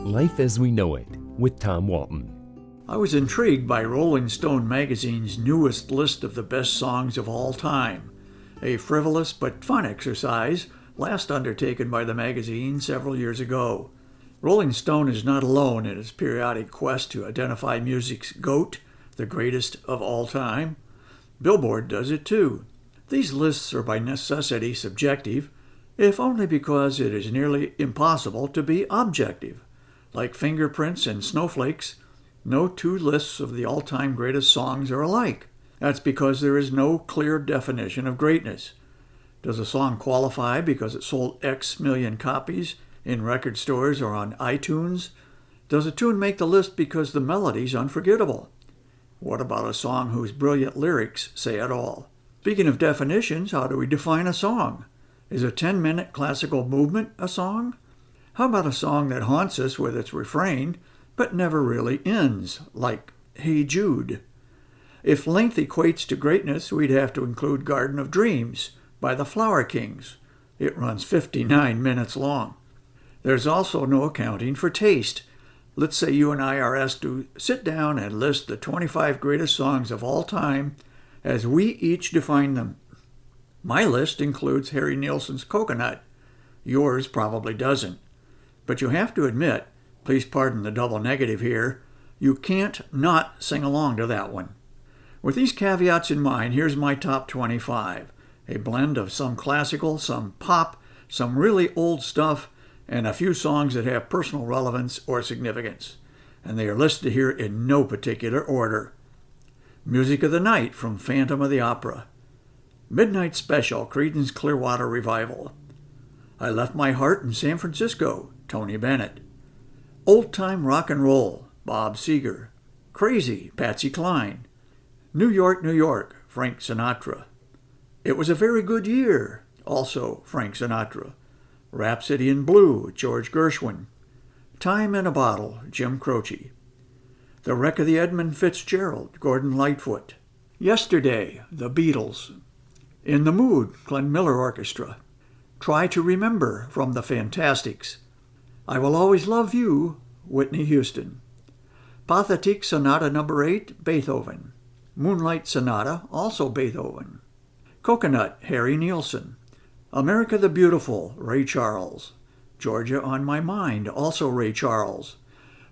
Life as We Know It with Tom Walton. I was intrigued by Rolling Stone magazine's newest list of the best songs of all time, a frivolous but fun exercise last undertaken by the magazine several years ago. Rolling Stone is not alone in its periodic quest to identify music's GOAT, the greatest of all time. Billboard does it too. These lists are by necessity subjective, if only because it is nearly impossible to be objective. Like fingerprints and snowflakes, no two lists of the all-time greatest songs are alike. That's because there is no clear definition of greatness. Does a song qualify because it sold X million copies in record stores or on iTunes? Does a tune make the list because the melody's unforgettable? What about a song whose brilliant lyrics say it all? Speaking of definitions, how do we define a song? Is a 10-minute classical movement a song? How about a song that haunts us with its refrain, but never really ends, like Hey Jude? If length equates to greatness, we'd have to include Garden of Dreams by the Flower Kings. It runs 59 minutes long. There's also no accounting for taste. Let's say you and I are asked to sit down and list the 25 greatest songs of all time as we each define them. My list includes Harry Nilsson's Coconut. Yours probably doesn't. But you have to admit, please pardon the double negative here, you can't not sing along to that one. With these caveats in mind, here's my top 25, a blend of some classical, some pop, some really old stuff, and a few songs that have personal relevance or significance. And they are listed here in no particular order. Music of the Night from Phantom of the Opera. Midnight Special, Creedence Clearwater Revival. I Left My Heart in San Francisco, Tony Bennett. Old Time Rock and Roll, Bob Seger. Crazy, Patsy Cline. New York, New York, Frank Sinatra. It Was a Very Good Year, also Frank Sinatra. Rhapsody in Blue, George Gershwin. Time in a Bottle, Jim Croce. The Wreck of the Edmund Fitzgerald, Gordon Lightfoot. Yesterday, The Beatles. In the Mood, Glenn Miller Orchestra. Try to Remember from the Fantastics. I Will Always Love You, Whitney Houston. Pathetique Sonata No. 8, Beethoven. Moonlight Sonata, also Beethoven. Coconut, Harry Nilsson. America the Beautiful, Ray Charles. Georgia on My Mind, also Ray Charles.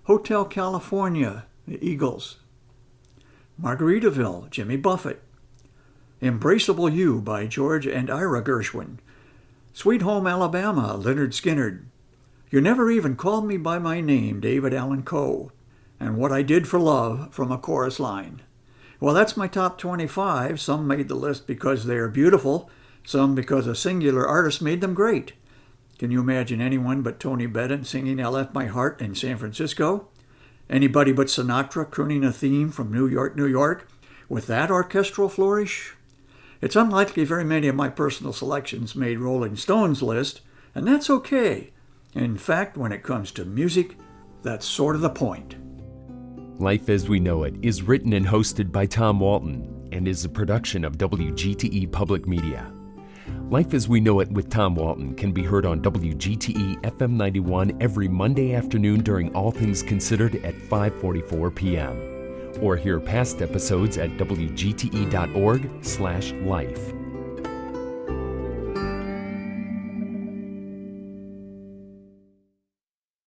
Hotel California, the Eagles. Margaritaville, Jimmy Buffett. Embraceable You by George and Ira Gershwin. Sweet Home Alabama, Lynyrd Skynyrd. You Never Even Called Me by My Name, David Allan Coe. And What I Did for Love from a chorus line. Well, that's my top 25. Some made the list because they are beautiful, some because a singular artist made them great. Can you imagine anyone but Tony Bennett singing I Left My Heart in San Francisco? Anybody but Sinatra crooning a theme from New York, New York? With that orchestral flourish? It's unlikely very many of my personal selections made Rolling Stone's list, and that's okay. In fact, when it comes to music, that's sort of the point. Life as We Know It is written and hosted by Tom Walton and is a production of WGTE Public Media. Life as We Know It with Tom Walton can be heard on WGTE FM 91 every Monday afternoon during All Things Considered at 5:44 p.m. Or hear past episodes at wgte.org/life.